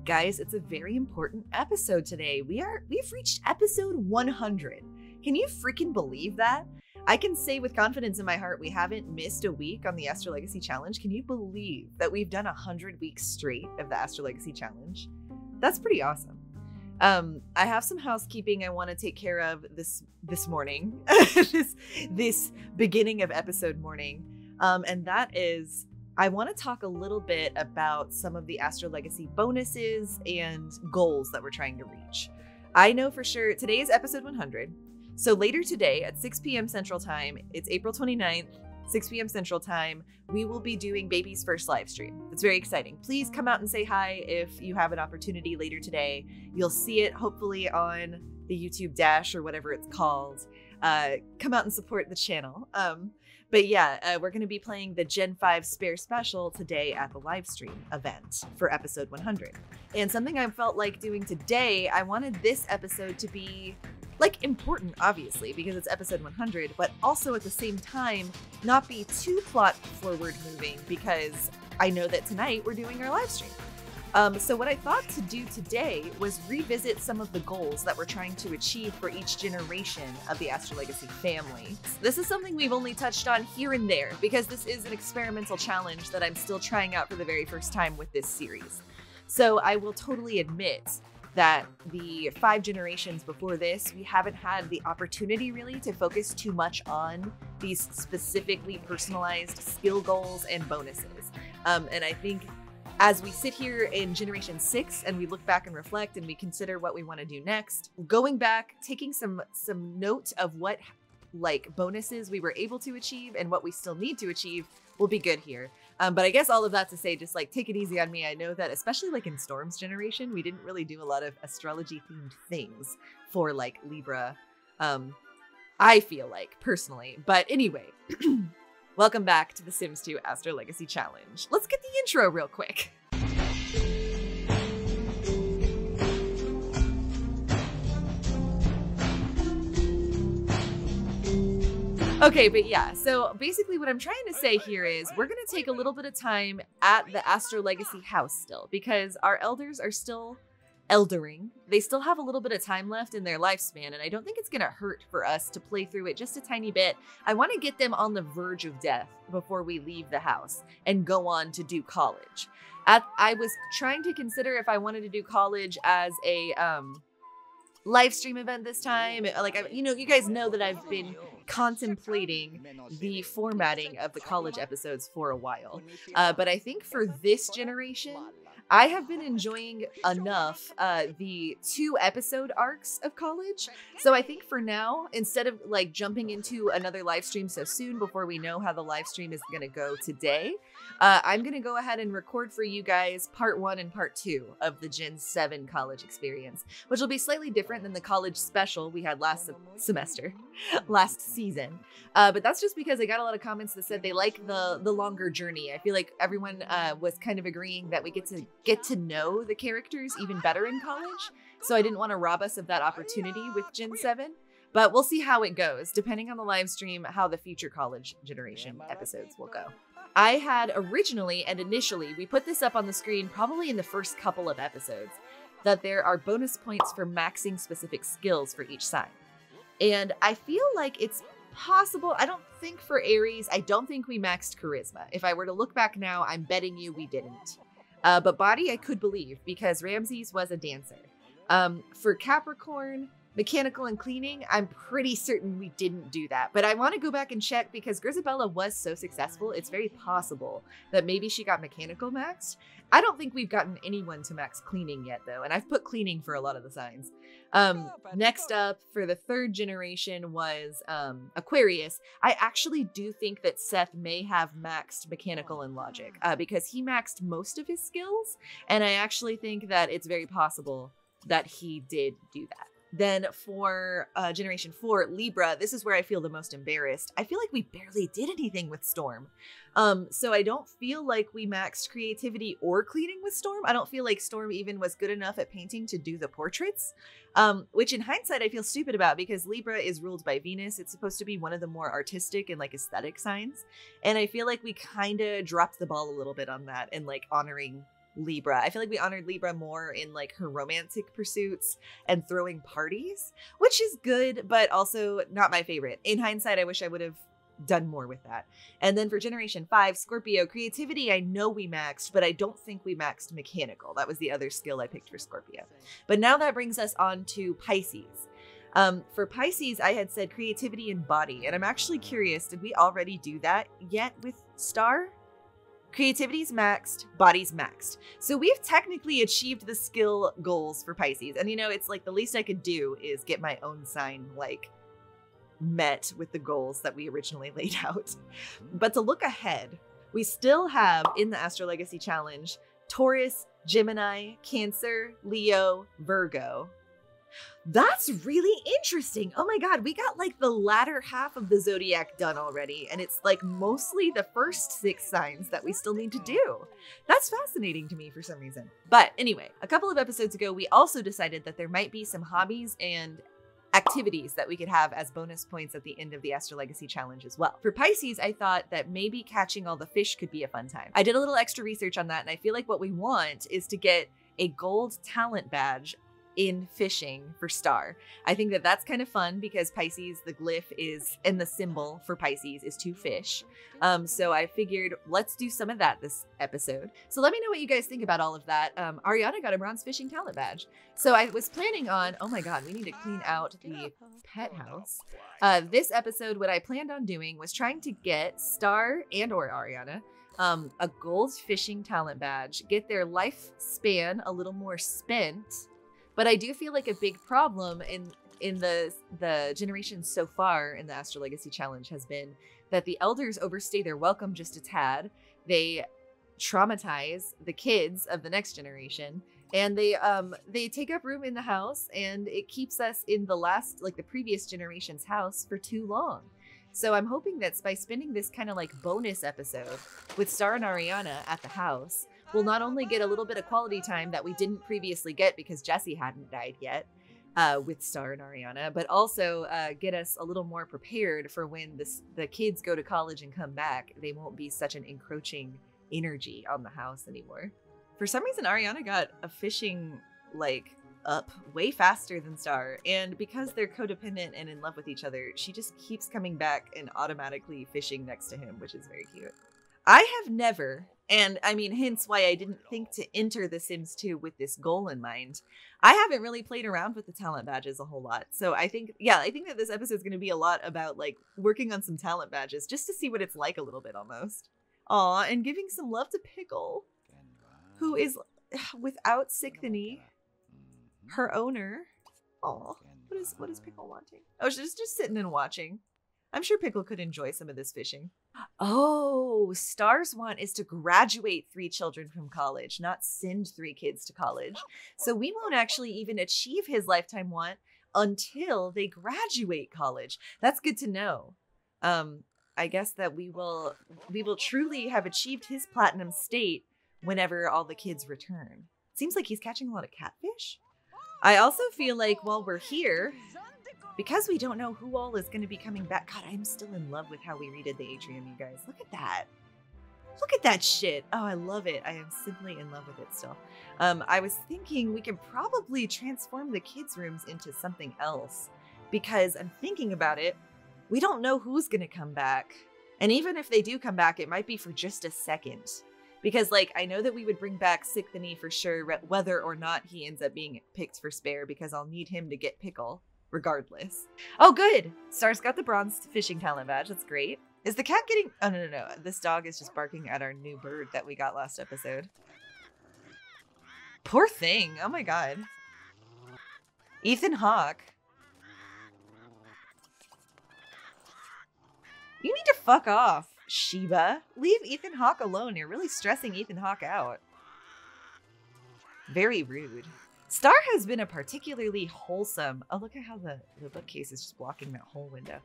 Guys, it's a very important episode today. We've reached episode 100. Can you freaking believe that? I can say with confidence in my heart we haven't missed a week on the Astrologacy Challenge. Can you believe that we've done 100 weeks straight of the Astrologacy Challenge? That's pretty awesome. I have some housekeeping I want to take care of this morning, this beginning of episode morning, and that is I want to talk a little bit about some of the Astrolegacy bonuses and goals that we're trying to reach. I know for sure today is episode 100. So later today at 6 p.m. Central Time, it's April 29th, 6 p.m. Central Time, we will be doing Baby's First Livestream. It's very exciting. Please come out and say hi if you have an opportunity later today. You'll see it hopefully on the YouTube Dash or whatever it's called. Come out and support the channel. But yeah, we're going to be playing the Gen 5 Spare Special today at the livestream event for episode 100. And something I felt like doing today, I wanted this episode to be like important, obviously, because it's episode 100, but also at the same time, not be too plot forward moving because I know that tonight we're doing our live stream. So what I thought to do today was revisit some of the goals that we're trying to achieve for each generation of the Astrolegacy family. This is something we've only touched on here and there because this is an experimental challenge that I'm still trying out for the very first time with this series. So I will totally admit that the 5 generations before this, we haven't had the opportunity really to focus too much on these specifically personalized skill goals and bonuses. And I think as we sit here in generation 6 and we look back and reflect and we consider what we want to do next, going back, taking some note of what like bonuses we were able to achieve and what we still need to achieve will be good here. But I guess all of that to say, just like take it easy on me. I know that especially like in Storm's generation, we didn't really do a lot of astrology themed things for like Libra. I feel like personally, but anyway, welcome back to the Sims 2 Astrologacy Challenge. Let's get the intro real quick. Okay, but yeah, so basically what I'm trying to say here is we're going to take a little bit of time at the Astrolegacy house still because our elders are still eldering. They still have a little bit of time left in their lifespan, and I don't think it's going to hurt for us to play through it just a tiny bit. I want to get them on the verge of death before we leave the house and go on to do college. I was trying to consider if I wanted to do college as a live stream event this time. Like, you know, you guys know that I've been contemplating the formatting of the college episodes for a while. But I think for this generation, I have been enjoying enough the 2 episode arcs of college. So I think for now, instead of like jumping into another live stream so soon before we know how the live stream is going to go today, I'm going to go ahead and record for you guys part 1 and part 2 of the Gen 7 college experience, which will be slightly different than the college special we had last season. But that's just because I got a lot of comments that said they like the longer journey. I feel like everyone was kind of agreeing that we get to know the characters even better in college. So I didn't want to rob us of that opportunity with Gen 7. But we'll see how it goes, depending on the live stream, how the future college generation episodes will go. I had originally and initially, we put this up on the screen probably in the first couple of episodes, that there are bonus points for maxing specific skills for each sign. And I feel like it's possible. I don't think for Aries, I don't think we maxed charisma. If I were to look back now, I'm betting you we didn't. But body, I could believe because Ramses was a dancer. For Capricorn, mechanical and cleaning, I'm pretty certain we didn't do that. But I want to go back and check because Grisabella was so successful. It's very possible that maybe she got mechanical maxed. I don't think we've gotten anyone to max cleaning yet, though. And I've put cleaning for a lot of the signs. Next up for the 3rd generation was Aquarius. I actually do think that Seth may have maxed mechanical and logic because he maxed most of his skills. And I actually think that it's very possible that he did do that. Then for generation 4, Libra, this is where I feel the most embarrassed. I feel like we barely did anything with Storm. So I don't feel like we maxed creativity or cleaning with Storm. I don't feel like Storm even was good enough at painting to do the portraits, which in hindsight I feel stupid about because Libra is ruled by Venus. It's supposed to be one of the more artistic and like aesthetic signs. And I feel like we kind of dropped the ball a little bit on that and like honoring Libra. I feel like we honored Libra more in like her romantic pursuits and throwing parties, which is good, but also not my favorite. In hindsight, I wish I would have done more with that. And then for generation 5, Scorpio, creativity, I know we maxed, but I don't think we maxed mechanical. That was the other skill I picked for Scorpio. But now that brings us on to Pisces. For Pisces, I had said creativity and body, and I'm actually curious, did we already do that yet with Star? Creativity's maxed, body's maxed. So we've technically achieved the skill goals for Pisces. And you know, it's like the least I could do is get my own sign like met with the goals that we originally laid out. But to look ahead, we still have in the Astrologacy Challenge, Taurus, Gemini, Cancer, Leo, Virgo. That's really interesting. Oh my God, we got like the latter half of the zodiac done already. And it's like mostly the first 6 signs that we still need to do. That's fascinating to me for some reason. But anyway, a couple of episodes ago, we also decided that there might be some hobbies and activities that we could have as bonus points at the end of the Astrolegacy Challenge as well. For Pisces, I thought that maybe catching all the fish could be a fun time. I did a little extra research on that, and I feel like what we want is to get a gold talent badge in fishing for Star. I think that that's kind of fun because Pisces, the glyph is, and the symbol for Pisces is 2 fish. So I figured let's do some of that this episode. So let me know what you guys think about all of that. Ariana got a bronze fishing talent badge. So I was planning on, oh my God, we need to clean out the pet house. This episode, what I planned on doing was trying to get Star and or Ariana a gold fishing talent badge, get their lifespan a little more spent. But I do feel like a big problem in the generations so far in the Astrolegacy Challenge has been that the elders overstay their welcome just a tad. They traumatize the kids of the next generation, and they take up room in the house, and it keeps us in the previous generation's house for too long. So I'm hoping that by spending this kind of like bonus episode with Star and Ariana at the house, we'll not only get a little bit of quality time that we didn't previously get because Jessie hadn't died yet with Star and Ariana, but also get us a little more prepared for when the kids go to college and come back. They won't be such an encroaching energy on the house anymore. For some reason, Ariana got a fishing up way faster than Star, and because they're codependent and in love with each other, she just keeps coming back and automatically fishing next to him, which is very cute. I have never, and I mean, hence why I didn't think to enter The Sims 2 with this goal in mind. I haven't really played around with the talent badges a whole lot. So I think that this episode is going to be a lot about like working on some talent badges just to see what it's like a little bit almost. Aw, and giving some love to Pickle, who is without Sichthony, her owner. Aw, what is Pickle wanting? Oh, she's just sitting and watching. I'm sure Pickle could enjoy some of this fishing. Oh, Star's want is to graduate 3 children from college, not send 3 kids to college. So we won't actually even achieve his lifetime want until they graduate college. That's good to know. I guess that we will truly have achieved his platinum state whenever all the kids return. Seems like he's catching a lot of catfish. I also feel like while we're here, because we don't know who all is going to be coming back. God, I'm still in love with how we redid the atrium, you guys. Look at that. Look at that shit. Oh, I love it. I am simply in love with it still. I was thinking we can probably transform the kids' rooms into something else, because I'm thinking about it. We don't know who's going to come back. And even if they do come back, it might be for just a second. Because, like, I know that we would bring back Sichthony for sure, whether or not he ends up being picked for spare, because I'll need him to get Pickle regardless. Oh, good. Star's got the bronze fishing talent badge. That's great. Is the cat getting... Oh, no. This dog is just barking at our new bird that we got last episode. Poor thing. Oh, my God. Ethan Hawke. You need to fuck off, Sheba. Leave Ethan Hawke alone. You're really stressing Ethan Hawke out. Very rude. Star has been a particularly wholesome... Oh, look at how the bookcase is just blocking that whole window.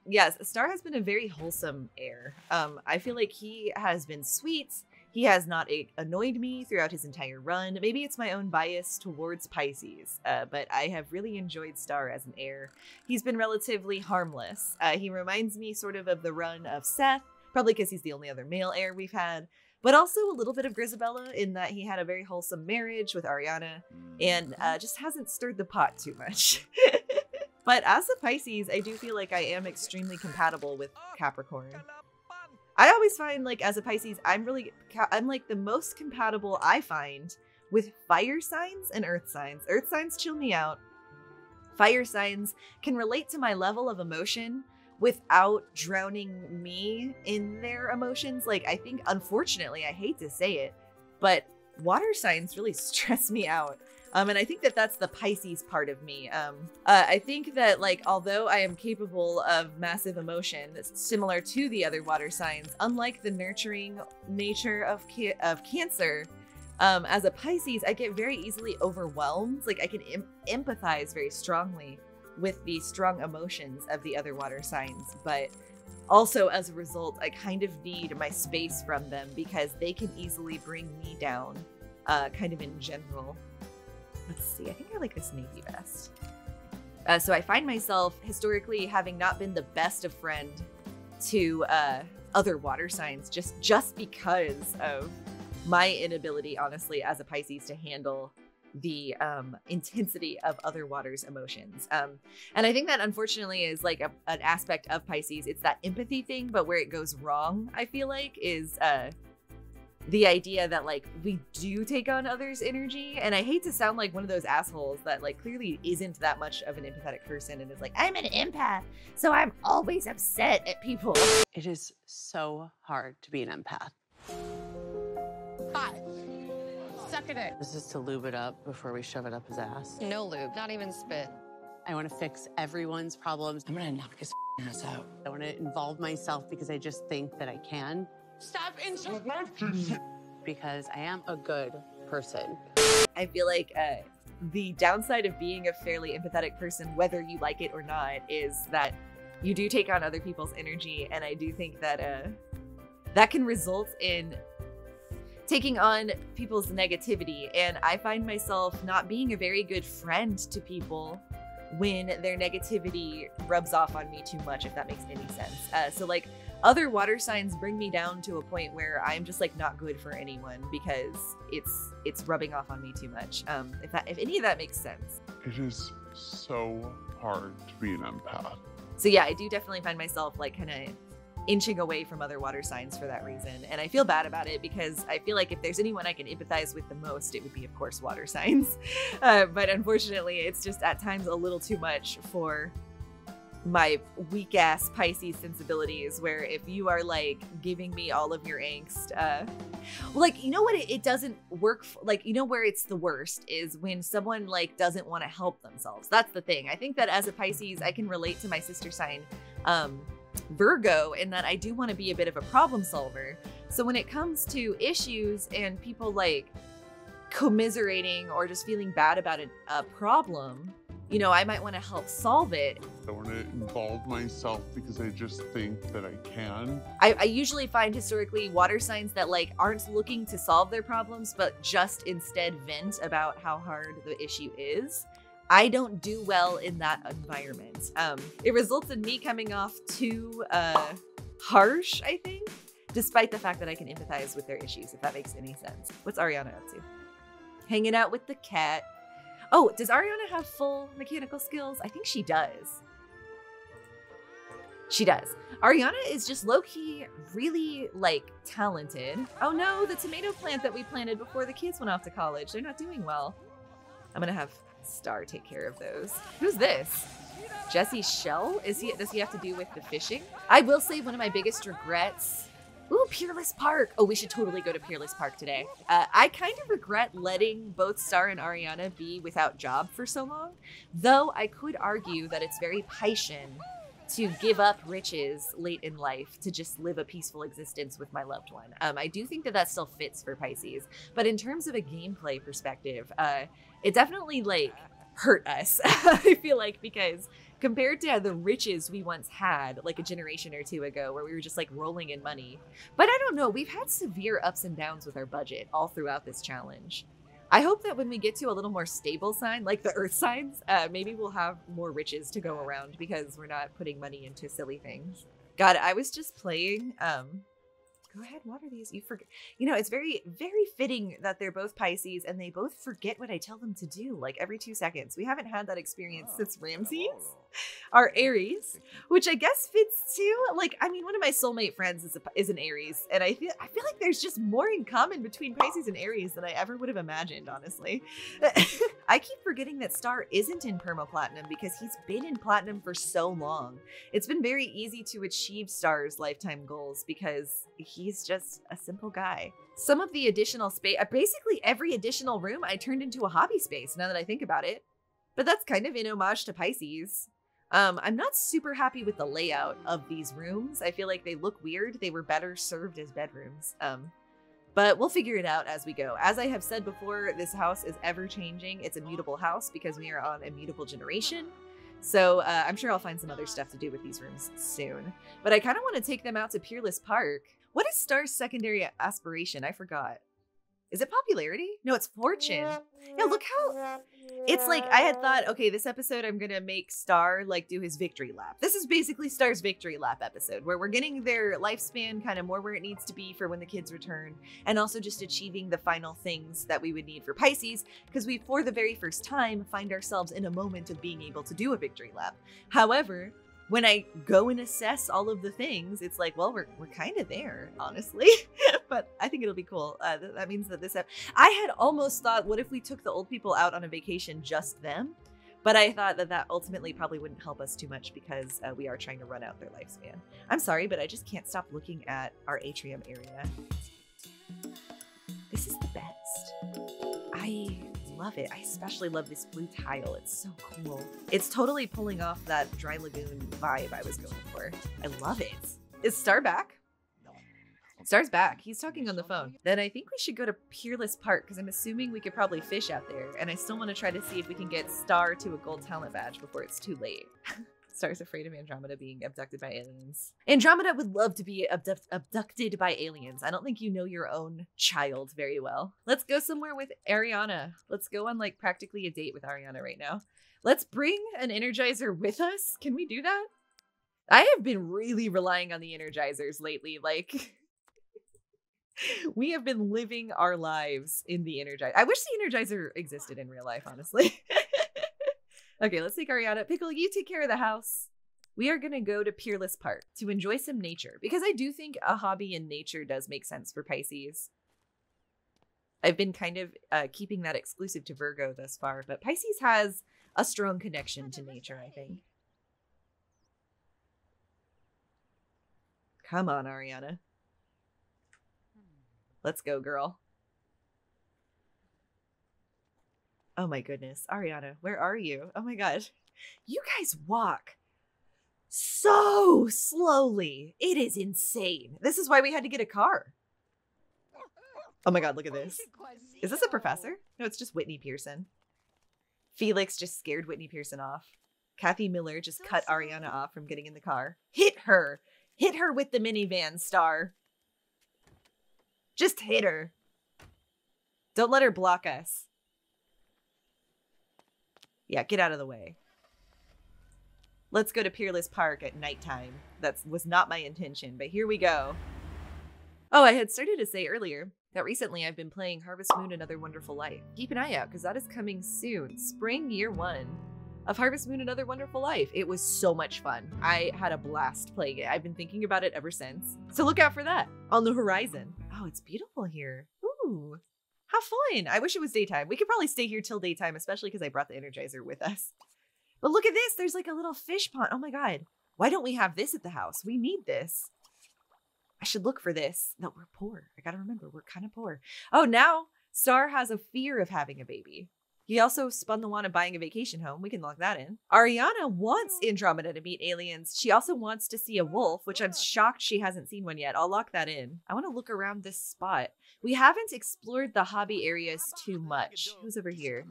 Yes, Star has been a very wholesome heir. I feel like he has been sweet. He has not annoyed me throughout his entire run. Maybe it's my own bias towards Pisces, but I have really enjoyed Star as an heir. He's been relatively harmless. He reminds me sort of the run of Seth, probably because he's the only other male heir we've had. but also a little bit of Grisabella in that he had a very wholesome marriage with Ariana and just hasn't stirred the pot too much. But as a Pisces, I do feel like I am extremely compatible with Capricorn. I always find like as a Pisces, I'm like the most compatible I find with fire signs and earth signs. Earth signs chill me out. Fire signs can relate to my level of emotion without drowning me in their emotions. Like, I think, unfortunately, I hate to say it, but water signs really stress me out. And I think that that's the Pisces part of me. I think that, like, although I am capable of massive emotion that's similar to the other water signs, unlike the nurturing nature of Cancer, as a Pisces, I get very easily overwhelmed. Like, I can empathize very strongly with the strong emotions of the other water signs, but also as a result, I kind of need my space from them because they can easily bring me down, kind of in general. Let's see, I think I like this navy vest. So I find myself historically having not been the best of friend to other water signs just because of my inability, honestly, as a Pisces to handle the intensity of other water's emotions. And I think that unfortunately is like an aspect of Pisces. It's that empathy thing, but where it goes wrong, I feel like, is the idea that like we do take on others' energy. And I hate to sound like one of those assholes that like clearly isn't that much of an empathetic person and is like, I'm an empath, so I'm always upset at people. It is so hard to be an empath. 5. Suck it in. This is to lube it up before we shove it up his ass. No lube, not even spit. I want to fix everyone's problems. I'm gonna knock his ass out. I want to involve myself because I just think that I can. Stop interrupting. Because I am a good person. I feel like the downside of being a fairly empathetic person, whether you like it or not, is that you do take on other people's energy. And I do think that that can result in taking on people's negativity. And I find myself not being a very good friend to people when their negativity rubs off on me too much, if that makes any sense. So like other water signs bring me down to a point where I'm just like not good for anyone because it's rubbing off on me too much. If any of that makes sense. It is so hard to be an empath. So yeah, I do definitely find myself like kind of inching away from other water signs for that reason. And I feel bad about it because I feel like if there's anyone I can empathize with the most, it would be, of course, water signs. But unfortunately, it's just at times a little too much for my weak ass Pisces sensibilities, where if you are like giving me all of your angst, like, you know what, it doesn't work like, you know where it's the worst is when someone like doesn't want to help themselves. That's the thing. I think that as a Pisces, I can relate to my sister sign, Virgo, in that I do want to be a bit of a problem solver. So when it comes to issues and people like commiserating or just feeling bad about a problem, you know, I might want to help solve it. I want to involve myself because I just think that I can. I usually find historically water signs that like aren't looking to solve their problems, but just instead vent about how hard the issue is. I don't do well in that environment. It results in me coming off too harsh, I think, despite the fact that I can empathize with their issues, if that makes any sense. What's Ariana up to? Hanging out with the cat. Oh, does Ariana have full mechanical skills? I think she does. She does. Ariana is just low-key really, like, talented. Oh no, the tomato plant that we planted before the kids went off to college. They're not doing well. I'm gonna have Star take care of those. Who's this? Jesse Shell? Does he have to do with the fishing? I will say one of my biggest regrets. Ooh, Peerless Park. Oh, we should totally go to Peerless Park today. I kind of regret letting both Star and Ariana be without job for so long, though I could argue that it's very Piscean to give up riches late in life to just live a peaceful existence with my loved one. I do think that that still fits for Pisces, but in terms of a gameplay perspective, it definitely like hurt us, I feel like, because compared to the riches we once had like a generation or two ago where we were just like rolling in money. But I don't know, we've had severe ups and downs with our budget all throughout this challenge. I hope that when we get to a little more stable sign, like the earth signs, maybe we'll have more riches to go around because we're not putting money into silly things. God, I was just playing Go ahead, water these. You forget. You know, it's very, very fitting that they're both Pisces and they both forget what I tell them to do, like every 2 seconds. We haven't had that experience since Ramses, our Aries, which I guess fits too. Like, I mean, one of my soulmate friends is an Aries, and I feel like there's just more in common between Pisces and Aries than I ever would have imagined, honestly. I keep forgetting that Star isn't in perma-platinum because he's been in platinum for so long. It's been very easy to achieve Star's lifetime goals because he's just a simple guy. Some of the additional space, basically every additional room I turned into a hobby space now that I think about it. But that's kind of in homage to Pisces. I'm not super happy with the layout of these rooms. I feel like they look weird. They were better served as bedrooms. But we'll figure it out as we go. As I have said before, this house is ever changing. It's a mutable house because we are on a mutable generation. So I'm sure I'll find some other stuff to do with these rooms soon. But I kind of want to take them out to Peerless Park. What is Star's secondary aspiration? I forgot. Is it popularity? No, it's fortune. Yeah, look how... It's like, I had thought, okay, this episode I'm going to make Star, like, do his victory lap. This is basically Star's victory lap episode, where we're getting their lifespan kind of more where it needs to be for when the kids return, and also just achieving the final things that we would need for Pisces, because we, for the very first time, find ourselves in a moment of being able to do a victory lap. However, when I go and assess all of the things, it's like, well, we're kind of there, honestly. But I think it'll be cool. That means that I had almost thought, what if we took the old people out on a vacation, just them? But I thought that ultimately probably wouldn't help us too much because we are trying to run out their lifespan. I'm sorry, but I just can't stop looking at our atrium area. This is the best. I love it. I especially love this blue tile. It's so cool. It's totally pulling off that Dry Lagoon vibe I was going for. I love it. Is Star back? Star's back. He's talking on the phone. Then I think we should go to Peerless Park because I'm assuming we could probably fish out there. And I still want to try to see if we can get Star to a gold talent badge before it's too late. Star's afraid of Andromeda being abducted by aliens. Andromeda would love to be abducted by aliens. I don't think you know your own child very well. Let's go somewhere with Ariana. Let's go on like practically a date with Ariana right now. Let's bring an Energizer with us. Can we do that? I have been really relying on the Energizers lately. Like, we have been living our lives in the Energizer. I wish the Energizer existed in real life, honestly. Okay, let's take Ariana. Pickle, you take care of the house. We are going to go to Peerless Park to enjoy some nature because I do think a hobby in nature does make sense for Pisces. I've been kind of keeping that exclusive to Virgo thus far, but Pisces has a strong connection to nature, I think. Come on, Ariana. Let's go, girl. Oh my goodness. Ariana, where are you? Oh my God. You guys walk so slowly. It is insane. This is why we had to get a car. Oh my God, look at this. Is this a professor? No, it's just Whitney Pearson. Felix just scared Whitney Pearson off. Kathy Miller just cut Ariana off from getting in the car. Hit her. Hit her with the minivan, Star. Just hit her. Don't let her block us. Yeah, get out of the way. Let's go to Peerless Park at nighttime. That was not my intention, but here we go. Oh, I had started to say earlier that recently I've been playing Harvest Moon Another Wonderful Life. Keep an eye out because that is coming soon. Spring year 1 of Harvest Moon Another Wonderful Life. It was so much fun. I had a blast playing it. I've been thinking about it ever since. So look out for that on the horizon. Oh, it's beautiful here. Ooh. How fun. I wish it was daytime. We could probably stay here till daytime, especially because I brought the Energizer with us. But look at this. There's like a little fish pond. Oh my God. Why don't we have this at the house? We need this. I should look for this. No, we're poor. I got to remember, we're kind of poor. Oh, now Star has a fear of having a baby. He also spun the wand of buying a vacation home. We can lock that in. Ariana wants Andromeda to meet aliens. She also wants to see a wolf, which I'm shocked she hasn't seen one yet. I'll lock that in. I want to look around this spot. We haven't explored the hobby areas too much. Who's over here?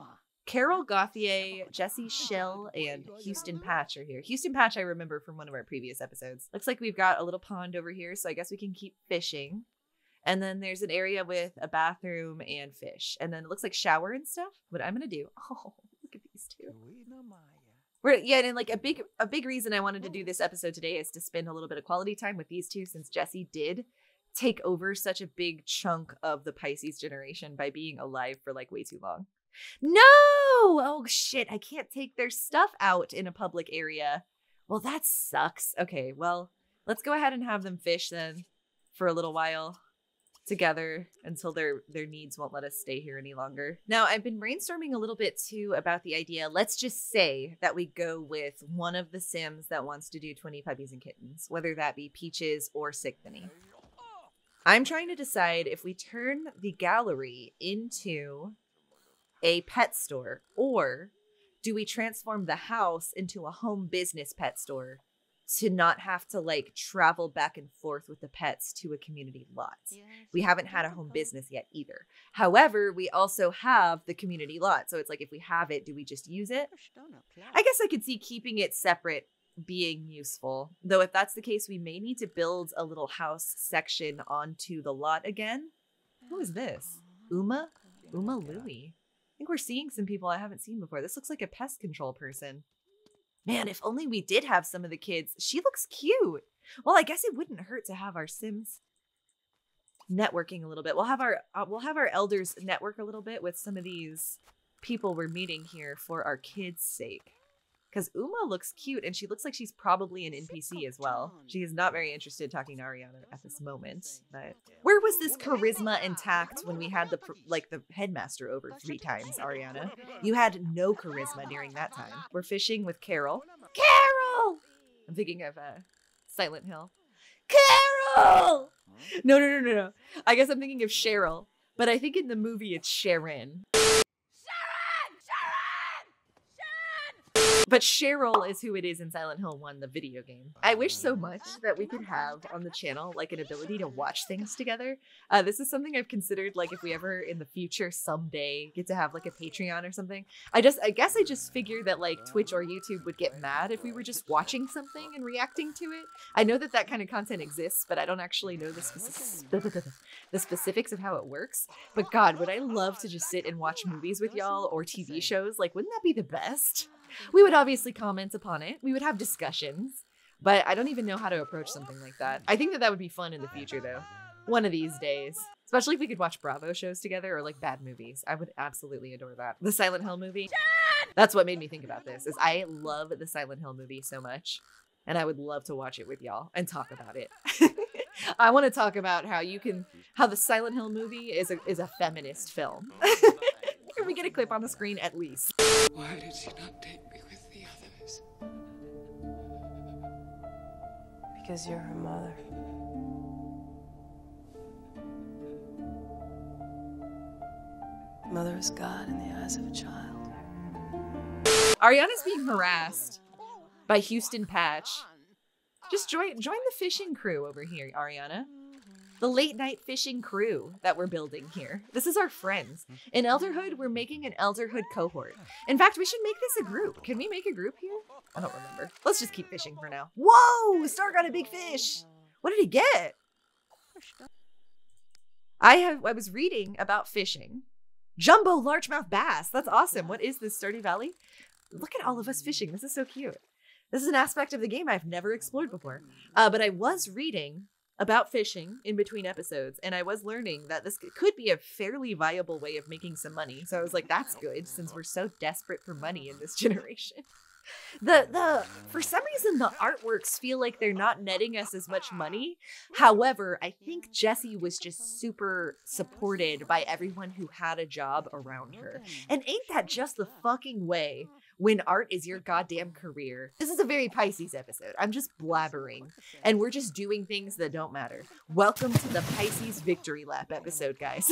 Carol Gauthier, Jesse Shell, and Houston Patch are here. Houston Patch I remember from one of our previous episodes. Looks like we've got a little pond over here, so I guess we can keep fishing. And then there's an area with a bathroom and fish. And then it looks like shower and stuff. What I'm going to do. Oh, look at these two. And like a big reason I wanted to do this episode today is to spend a little bit of quality time with these two since Jesse did take over such a big chunk of the Pisces generation by being alive for like way too long. No! Oh shit, I can't take their stuff out in a public area. Well, that sucks. Okay, well, let's go ahead and have them fish then for a little while together until their needs won't let us stay here any longer. Now, I've been brainstorming a little bit too about the idea. Let's just say that we go with one of the Sims that wants to do 20 puppies and kittens, whether that be Peaches or Sickbunny. I'm trying to decide if we turn the gallery into a pet store, or do we transform the house into a home business pet store to not have to like travel back and forth with the pets to a community lot. We haven't had a home business yet either. However, we also have the community lot. So it's like, if we have it, do we just use it? I guess I could see keeping it separate being useful. Though if that's the case, we may need to build a little house section onto the lot again. Who is this? Uma Louie. I think we're seeing some people I haven't seen before. This looks like a pest control person. Man, if only we did have some of the kids. She looks cute. Well, I guess it wouldn't hurt to have our Sims networking a little bit. We'll have our elders network a little bit with some of these people we're meeting here for our kids' sake. Because Uma looks cute, and she looks like she's probably an NPC as well. She is not very interested in talking to Ariana at this moment. But where was this charisma intact when we had the headmaster over 3 times, Ariana? You had no charisma during that time. We're fishing with Carol. Carol! I'm thinking of Silent Hill. Carol! No. I guess I'm thinking of Cheryl. But I think in the movie it's Sharon. But Cheryl is who it is in Silent Hill 1, the video game. I wish so much that we could have on the channel like an ability to watch things together. This is something I've considered, like if we ever in the future someday get to have like a Patreon or something. I guess I just figured that like Twitch or YouTube would get mad if we were just watching something and reacting to it. I know that kind of content exists, but I don't actually know the specifics of how it works. But God, would I love to just sit and watch movies with y'all or TV shows? Like, wouldn't that be the best? We would obviously comment upon it. We would have discussions, but I don't even know how to approach something like that. I think that would be fun in the future, though. One of these days. Especially if we could watch Bravo shows together or like bad movies. I would absolutely adore that. The Silent Hill movie. That's what made me think about this, is I love the Silent Hill movie so much, and I would love to watch it with y'all and talk about it. I want to talk about how the Silent Hill movie is a feminist film. Can we get a clip on the screen at least? Why did she not take me with the others? Because you're her mother. Mother is God in the eyes of a child. Ariana's being harassed by Houston Patch. Just join the fishing crew over here, Ariana. The late night fishing crew that we're building here. This is our friends. In Elderhood, we're making an Elderhood cohort. In fact, we should make this a group. Can we make a group here? I don't remember. Let's just keep fishing for now. Whoa! Star got a big fish. What did he get? I was reading about fishing. Jumbo largemouth bass. That's awesome. What is this, Stardew Valley? Look at all of us fishing. This is so cute. This is an aspect of the game I've never explored before. But I was reading about fishing in between episodes, and I was learning that this could be a fairly viable way of making some money. So I was like, that's good, since we're so desperate for money in this generation. For some reason, the artworks feel like they're not netting us as much money. However, I think Jessie was just super supported by everyone who had a job around her. And ain't that just the fucking way when art is your goddamn career? This is a very Pisces episode. I'm just blabbering, and we're just doing things that don't matter. Welcome to the Pisces Victory Lap episode, guys.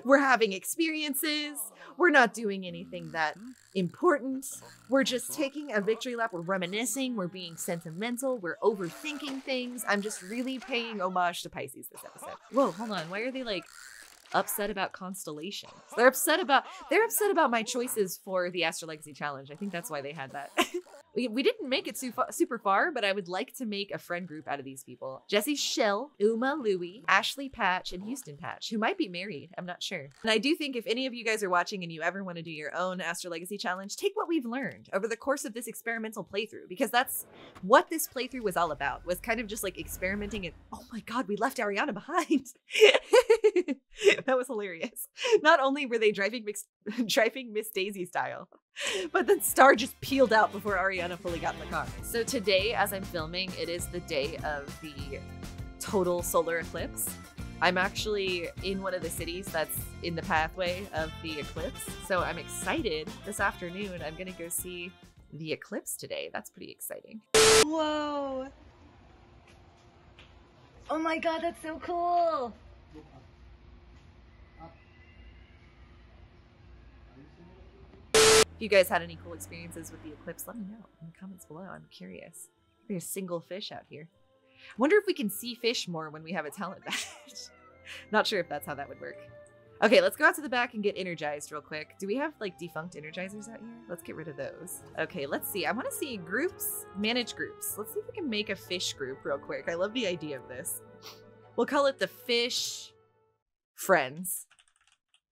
We're having experiences. We're not doing anything that important. We're just taking a victory lap. We're reminiscing. We're being sentimental. We're overthinking things. I'm just really paying homage to Pisces this episode. Whoa, hold on. Why are they like upset about constellations? They're upset about my choices for the Astrolegacy challenge. I think that's why they had that. We didn't make it super far, but I would like to make a friend group out of these people. Jesse Shell, Uma Louie, Ashley Patch, and Houston Patch, who might be married. I'm not sure. And I do think if any of you guys are watching and you ever want to do your own Astrolegacy challenge, take what we've learned over the course of this experimental playthrough, because that's what this playthrough was all about, was kind of just like experimenting. And oh my God, we left Ariana behind. That was hilarious. Not only were they driving Miss Daisy style, but then Star just peeled out before Ariana fully got in the car. So today, as I'm filming, it is the day of the total solar eclipse. I'm actually in one of the cities that's in the pathway of the eclipse. So I'm excited. This afternoon, I'm gonna go see the eclipse today. That's pretty exciting. Whoa. Oh my God, that's so cool. If you guys had any cool experiences with the eclipse, let me know in the comments below. I'm curious. There's single fish out here. I wonder if we can see fish more when we have a talent badge. Not sure if that's how that would work. Okay, let's go out to the back and get energized real quick. Do we have like defunct energizers out here? Let's get rid of those. Okay, let's see. I want to see groups, manage groups. Let's see if we can make a fish group real quick. I love the idea of this. We'll call it the Fish Friends.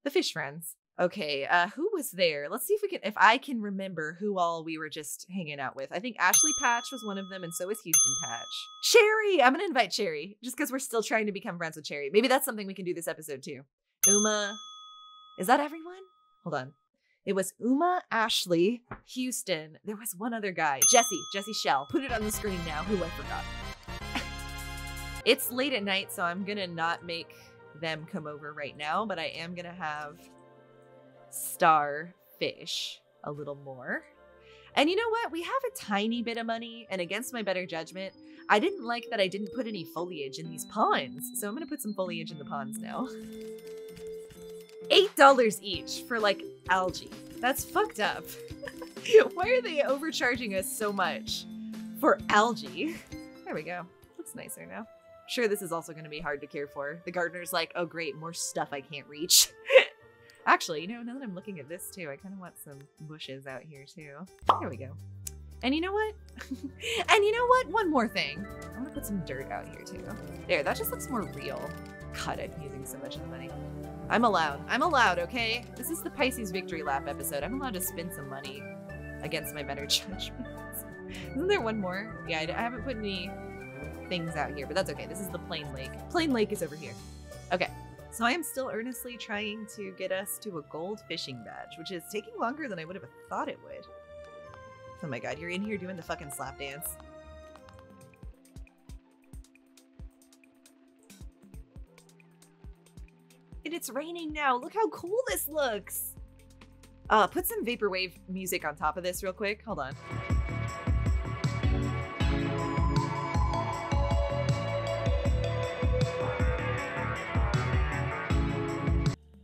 The Fish Friends. Okay, who was there? Let's see if I can remember who all we were just hanging out with. I think Ashley Patch was one of them, and so was Houston Patch. Cherry! I'm gonna invite Cherry, just because we're still trying to become friends with Cherry. Maybe that's something we can do this episode too. Uma. Is that everyone? Hold on. It was Uma, Ashley, Houston. There was one other guy. Jesse Shell. Put it on the screen now. Who I forgot. It's late at night, so I'm gonna not make them come over right now, but I am gonna have Star fish a little more. And you know what? We have a tiny bit of money, and against my better judgment, I didn't like that I didn't put any foliage in these ponds. So I'm gonna put some foliage in the ponds now. $8 each for like algae. That's fucked up. Why are they overcharging us so much for algae? There we go. Looks nicer now. Sure, this is also gonna be hard to care for. The gardener's like, oh great, more stuff I can't reach. Actually, you know, now that I'm looking at this too, I kind of want some bushes out here too. There we go. And you know what? One more thing. I want to put some dirt out here too. There, that just looks more real. God, I'm using so much of the money. I'm allowed, okay? This is the Pisces Victory Lap episode. I'm allowed to spend some money against my better judgment. Isn't there one more? Yeah, I haven't put any things out here, but that's okay. This is the Plain Lake. Plain Lake is over here. Okay. So I am still earnestly trying to get us to a gold fishing badge, which is taking longer than I would have thought it would. Oh my God, you're in here doing the fucking slap dance. And it's raining now. Look how cool this looks. Put some vaporwave music on top of this real quick. Hold on.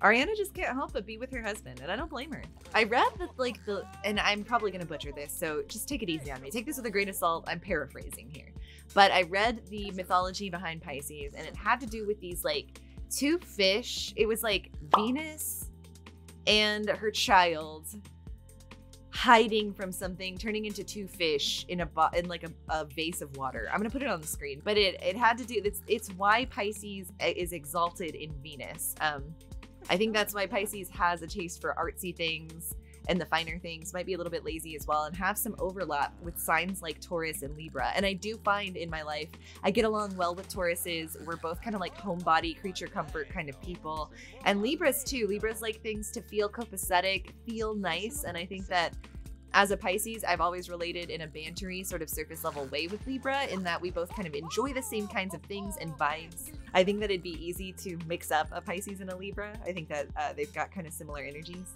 Ariana just can't help but be with her husband, and I don't blame her. I read that and I'm probably gonna butcher this, so just take it easy on me. Take this with a grain of salt. I'm paraphrasing here. But I read the mythology behind Pisces, and it had to do with these like two fish. It was like Venus and her child hiding from something, turning into two fish in a vase of water. I'm gonna put it on the screen, but it had to do, it's why Pisces is exalted in Venus. I think that's why Pisces has a taste for artsy things and the finer things, might be a little bit lazy as well, and have some overlap with signs like Taurus and Libra. And I do find in my life, I get along well with Tauruses. We're both kind of like homebody, creature comfort kind of people. And Libras too. Libras like things to feel copacetic, feel nice. And I think that as a Pisces, I've always related in a bantery sort of surface level way with Libra, in that we both kind of enjoy the same kinds of things and vibes. I think that it'd be easy to mix up a Pisces and a Libra. I think that they've got kind of similar energies.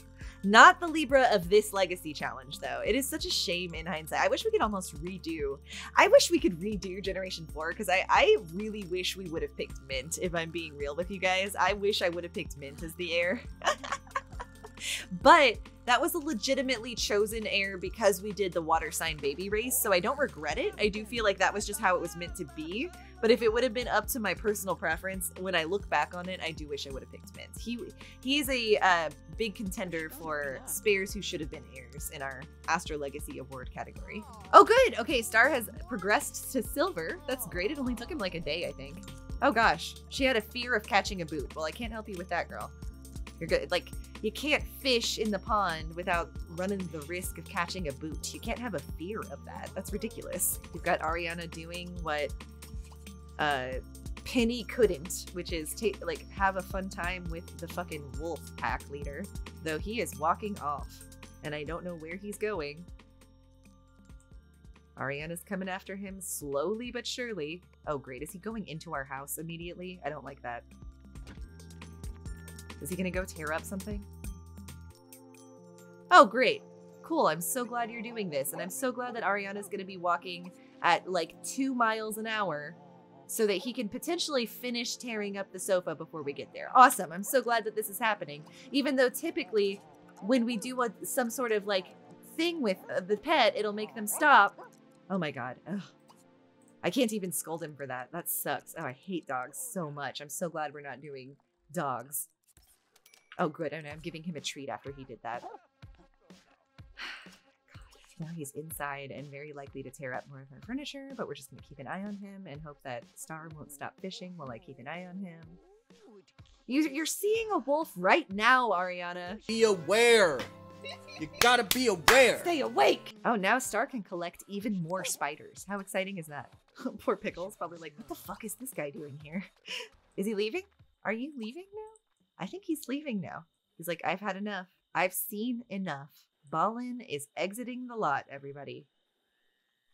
Not the Libra of this legacy challenge though. It is such a shame in hindsight. I wish we could redo Generation 4, because I really wish we would have picked Mint, if I'm being real with you guys. I wish I would have picked Mint as the heir. But that was a legitimately chosen heir because we did the water sign baby race, so I don't regret it. I do feel like that was just how it was meant to be. But if it would have been up to my personal preference, when I look back on it, I do wish I would have picked Mint. He is a big contender for spares who should have been heirs in our Astrolegacy award category. Oh, good. Okay, Star has progressed to silver. That's great. It only took him like a day, I think. Oh gosh, she had a fear of catching a boot. Well, I can't help you with that, girl. You're good. Like, you can't fish in the pond without running the risk of catching a boot. You can't have a fear of that. That's ridiculous. You've got Ariana doing what Penny couldn't, which is like have a fun time with the fucking wolf pack leader, though he is walking off and I don't know where he's going. Ariana's coming after him slowly but surely. Oh great, is he going into our house immediately? I don't like that. Is he gonna go tear up something? Oh great, cool, I'm so glad you're doing this, and I'm so glad that Ariana's gonna be walking at like 2 miles an hour so that he can potentially finish tearing up the sofa before we get there. Awesome, I'm so glad that this is happening. Even though typically when we do some sort of like thing with the pet, it'll make them stop. Oh my god, ugh. I can't even scold him for that. That sucks. Oh, I hate dogs so much. I'm so glad we're not doing dogs. Oh good, and I'm giving him a treat after he did that. Now he's inside and very likely to tear up more of our furniture, but we're just going to keep an eye on him and hope that Star won't stop fishing while I keep an eye on him. You're seeing a wolf right now, Ariana. Be aware. You gotta be aware. Stay awake. Oh, now Star can collect even more spiders. How exciting is that? Poor Pickle's probably like, what the fuck is this guy doing here? Is he leaving? Are you leaving now? I think he's leaving now. He's like, I've had enough. I've seen enough. Ballin is exiting the lot, everybody.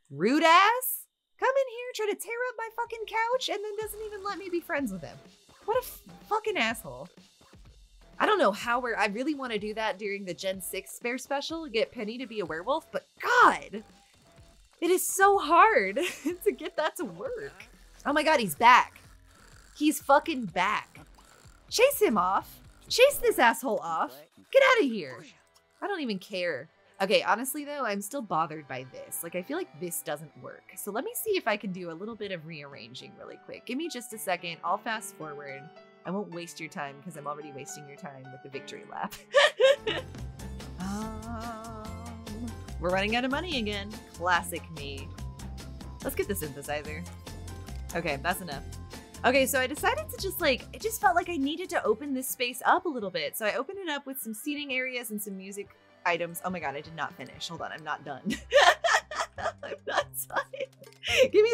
Rude ass? Come in here, try to tear up my fucking couch, and then doesn't even let me be friends with him. What a fucking asshole. I don't know how I really want to do that during the Gen 6 spare special, get Penny to be a werewolf, but God, it is so hard to get that to work. Oh my God, he's back. He's fucking back. Chase him off. Chase this asshole off. Get out of here. I don't even care. Okay, honestly though, I'm still bothered by this. Like, I feel like this doesn't work. So let me see if I can do a little bit of rearranging really quick. Give me just a second. I'll fast forward. I won't waste your time because I'm already wasting your time with the victory lap. We're running out of money again. Classic me. Let's get the synthesizer. Okay, that's enough. Okay, so I decided to just like, it just felt like I needed to open this space up a little bit. So I opened it up with some seating areas and some music items. Oh my God, I did not finish. Hold on, I'm not done. I'm not done. Give me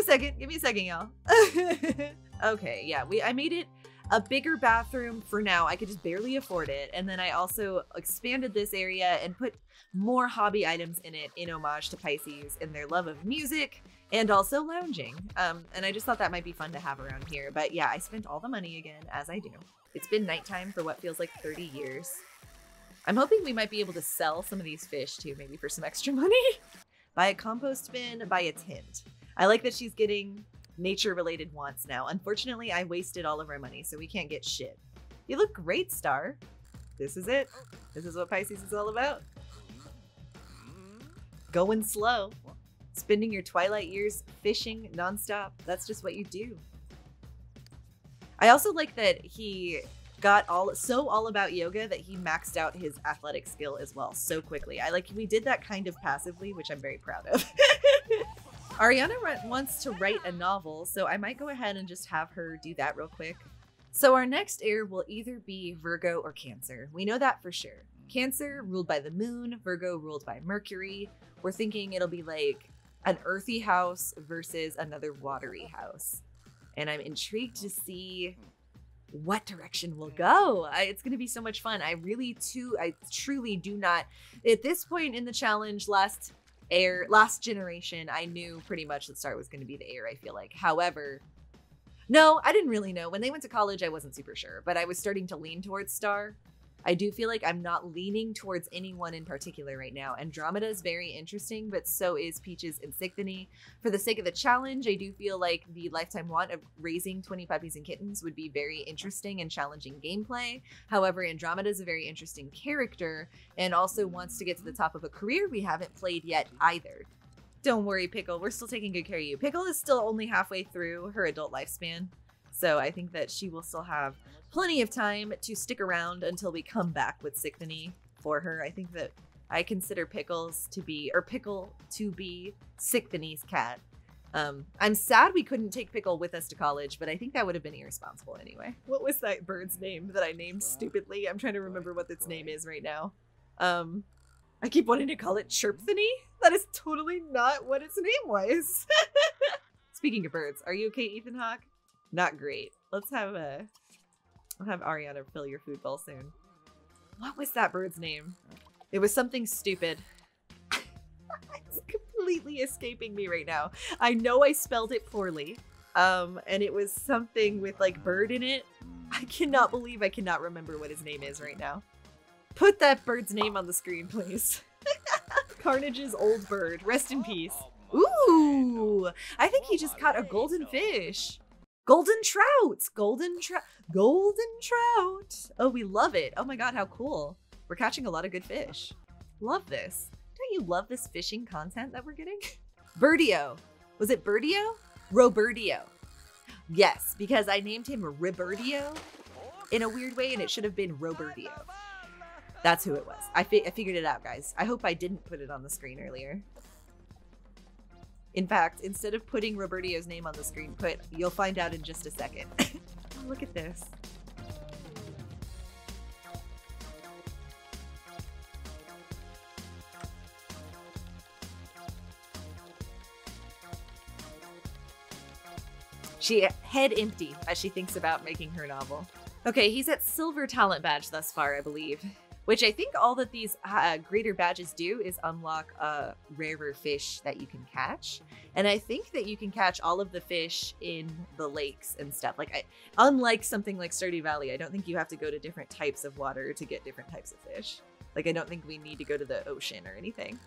a second, y'all. Okay, yeah, I made it a bigger bathroom for now. I could just barely afford it. And then I also expanded this area and put more hobby items in it in homage to Pisces and their love of music and also lounging. And I just thought that might be fun to have around here. But yeah, I spent all the money again, as I do. It's been nighttime for what feels like 30 years. I'm hoping we might be able to sell some of these fish too, maybe for some extra money. Buy a compost bin, buy a tint. I like that she's getting nature-related wants now. Unfortunately, I wasted all of our money, so we can't get shit. You look great, Star. This is it. This is what Pisces is all about. Going slow. Spending your twilight years fishing nonstop. That's just what you do. I also like that he got all about yoga that he maxed out his athletic skill as well so quickly. We did that kind of passively, which I'm very proud of. Ariana wants to write a novel, so I might go ahead and just have her do that real quick. So our next heir will either be Virgo or Cancer. We know that for sure. Cancer ruled by the moon, Virgo ruled by Mercury. We're thinking it'll be like an earthy house versus another watery house. And I'm intrigued to see what direction we'll go. It's going to be so much fun. I truly do not, at this point in the challenge, last generation, I knew pretty much that Star was going to be the heir, I feel like. However, no, I didn't really know. When they went to college, I wasn't super sure, but I was starting to lean towards Star. I do feel like I'm not leaning towards anyone in particular right now. Andromeda is very interesting, but so is Peaches and Sichthony. For the sake of the challenge, I do feel like the lifetime want of raising 20 puppies and kittens would be very interesting and challenging gameplay. However, Andromeda is a very interesting character and also wants to get to the top of a career we haven't played yet either. Don't worry, Pickle. We're still taking good care of you. Pickle is still only halfway through her adult lifespan. So I think that she will still have plenty of time to stick around until we come back with Sickthony for her. I think that I consider Pickle to be Sickthony's cat. I'm sad we couldn't take Pickle with us to college, but I think that would have been irresponsible anyway. What was that bird's name that I named stupidly? I'm trying to remember what its name is right now. I keep wanting to call it Chirpthony. That is totally not what its name was. Speaking of birds, are you okay, Ethan Hawke? Not great. Let's have I'll have Ariana fill your food bowl soon. What was that bird's name? It was something stupid. It's completely escaping me right now. I know I spelled it poorly. And it was something with like bird in it. I cannot believe I cannot remember what his name is right now. Put that bird's name on the screen, please. Carnage's old bird. Rest in peace. Ooh, I think he just caught a golden fish. Golden trout. Golden trout. Oh, we love it. Oh my God, how cool. We're catching a lot of good fish. Love this. Don't you love this fishing content that we're getting? Birdio. Was it Birdio? Roberdio. Yes, because I named him Roberdio in a weird way, and it should have been Roberdio. That's who it was. I figured it out, guys. I hope I didn't put it on the screen earlier. In fact, instead of putting Robertio's name on the screen, you'll find out in just a second. Oh, look at this. She head empty as she thinks about making her novel. Okay, he's at silver talent badge thus far, I believe. Which I think all that these greater badges do is unlock a rarer fish that you can catch. And I think that you can catch all of the fish in the lakes and stuff. Like, unlike something like Stardew Valley, I don't think you have to go to different types of water to get different types of fish. Like, I don't think we need to go to the ocean or anything.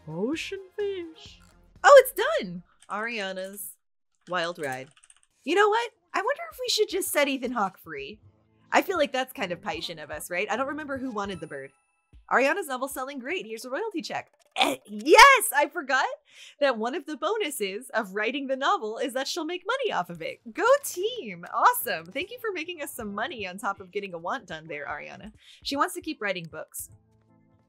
Ocean fish. Oh, it's done! Ariana's wild ride. You know what? I wonder if we should just set Ethan Hawke free. I feel like that's kind of Piscean of us, right? I don't remember who wanted the bird. Ariana's novel's selling great. Here's a royalty check. Yes, I forgot that one of the bonuses of writing the novel is that she'll make money off of it. Go team. Awesome. Thank you for making us some money on top of getting a want done there, Ariana. She wants to keep writing books.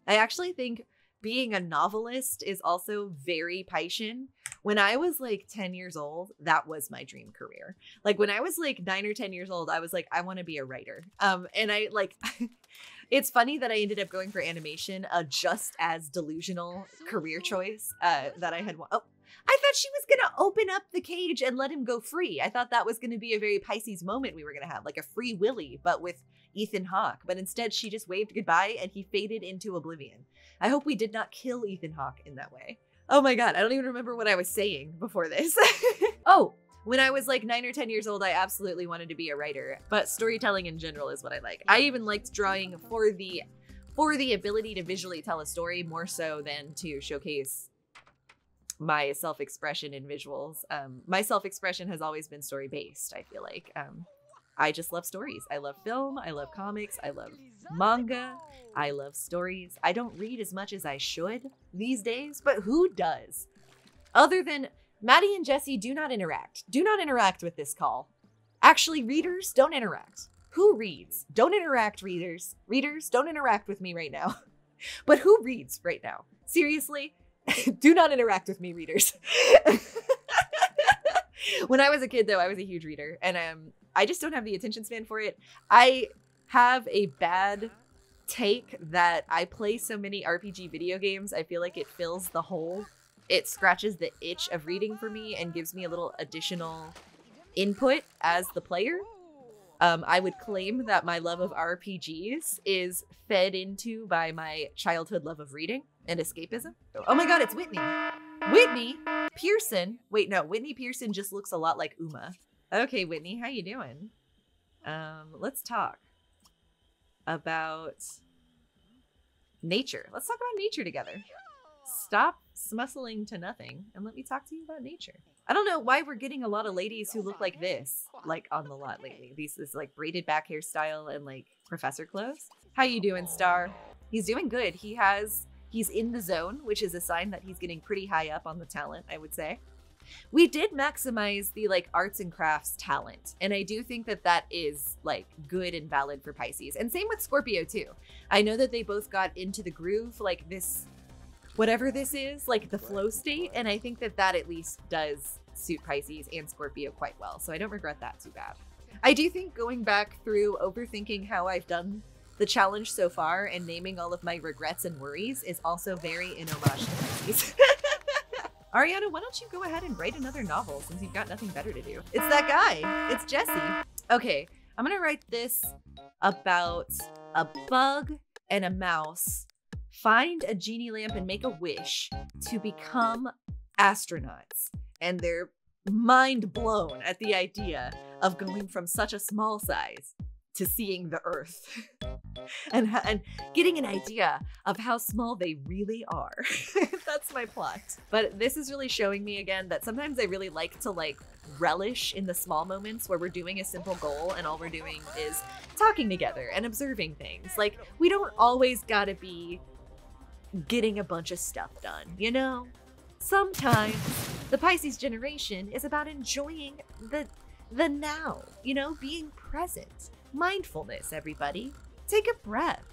I actually think being a novelist is also very Piscean. When I was like 10 years old, that was my dream career. Like when I was like 9 or 10 years old, I was like, I want to be a writer. And I like, it's funny that I ended up going for animation, a just as delusional career choice that I had. Oh, I thought she was going to open up the cage and let him go free. I thought that was going to be a very Pisces moment we were going to have, like a free Willy, but with Ethan Hawke. But instead, she just waved goodbye and he faded into oblivion. I hope we did not kill Ethan Hawke in that way. Oh my God, I don't even remember what I was saying before this. Oh, when I was like 9 or 10 years old, I absolutely wanted to be a writer, but storytelling in general is what I like. I even liked drawing for the ability to visually tell a story more so than to showcase my self-expression in visuals. My self-expression has always been story-based, I feel like. I just love stories. I love film. I love comics. I love manga. I love stories. I don't read as much as I should these days, but who does? Other than Maddie and Jesse, do not interact. Do not interact with this call. Actually, readers, don't interact. Who reads? Don't interact, readers. Readers, don't interact with me right now. But who reads right now? Seriously? Do not interact with me, readers. When I was a kid, though, I was a huge reader, and I just don't have the attention span for it. I have a bad take that I play so many RPG video games. I feel like it fills the hole. It scratches the itch of reading for me and gives me a little additional input as the player. I would claim that my love of RPGs is fed into by my childhood love of reading and escapism. Oh my God, it's Whitney. Whitney Pearson. Wait, no, Whitney Pearson just looks a lot like Uma. Okay, Whitney, how you doing? Let's talk about nature. Let's talk about nature together. Stop smussling to nothing and let me talk to you about nature. I don't know why we're getting a lot of ladies who look like this, like on the lot lately. This like braided back hairstyle and like professor clothes. How you doing, Star? He's doing good. He has He's in the zone, which is a sign that he's getting pretty high up on the talent, I would say. We did maximize the like arts and crafts talent. And I do think that that is like good and valid for Pisces. And same with Scorpio too. I know that they both got into the groove, like this, whatever this is, like the flow state. And I think that that at least does suit Pisces and Scorpio quite well. So I don't regret that too bad. I do think going back through overthinking how I've done the challenge so far and naming all of my regrets and worries is also very in homage to Pisces. Ariana, why don't you go ahead and write another novel since you've got nothing better to do? It's that guy. It's Jesse. Okay, I'm gonna write this about a bug and a mouse find a genie lamp and make a wish to become astronauts. And they're mind blown at the idea of going from such a small size to seeing the Earth and getting an idea of how small they really are. That's my plot. But this is really showing me again that sometimes I really like to like relish in the small moments where we're doing a simple goal and all we're doing is talking together and observing things. Like we don't always gotta be getting a bunch of stuff done, you know? Sometimes the Pisces generation is about enjoying the now, you know, being present. Mindfulness, everybody. Take a breath.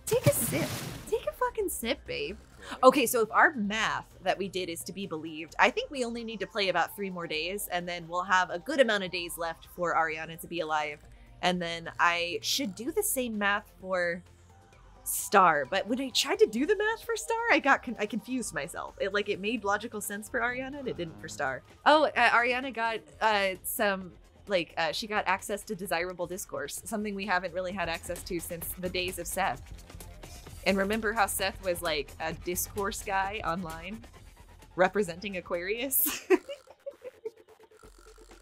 Take a sip. Take a fucking sip, babe. Okay, so if our math that we did is to be believed, I think we only need to play about 3 more days, and then we'll have a good amount of days left for Ariana to be alive. And then I should do the same math for Star. But when I tried to do the math for Star, I confused myself. It made logical sense for Ariana, and it didn't for Star. Oh, Ariana got she got access to desirable discourse, something we haven't really had access to since the days of Seth. And remember how Seth was like a discourse guy online representing Aquarius?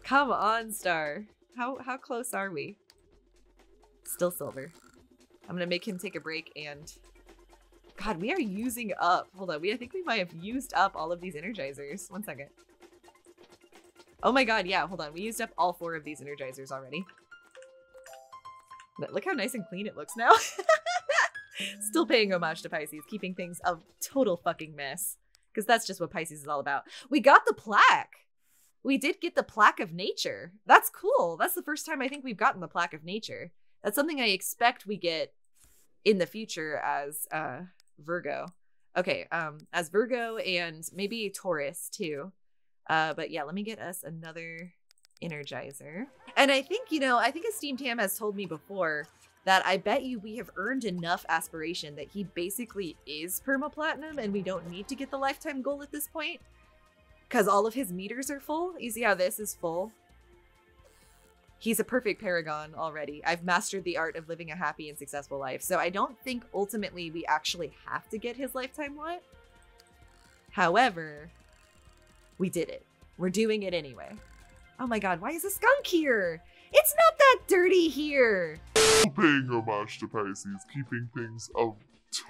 Come on, Star. How close are we? Still silver. I'm gonna make him take a break and God, we are using up. Hold on, I think we might have used up all of these energizers. 1 second. Oh my God, yeah, hold on. We used up all 4 of these energizers already. But look how nice and clean it looks now. Still paying homage to Pisces, keeping things a total fucking mess. Because that's just what Pisces is all about. We got the plaque. We did get the plaque of nature. That's cool. That's the first time I think we've gotten the plaque of nature. That's something I expect we get in the future as Virgo. Okay, as Virgo and maybe Taurus too. But yeah, let me get us another energizer. And I think, I think Esteemed Tam has told me before that I bet you we have earned enough aspiration that he basically is perma-platinum and we don't need to get the lifetime goal at this point because all of his meters are full. You see how this is full? He's a perfect paragon already. I've mastered the art of living a happy and successful life. So I don't think ultimately we actually have to get his lifetime what. However, we did it. We're doing it anyway. Oh my God, why is a skunk here? It's not that dirty here. Paying homage to Pisces, keeping things a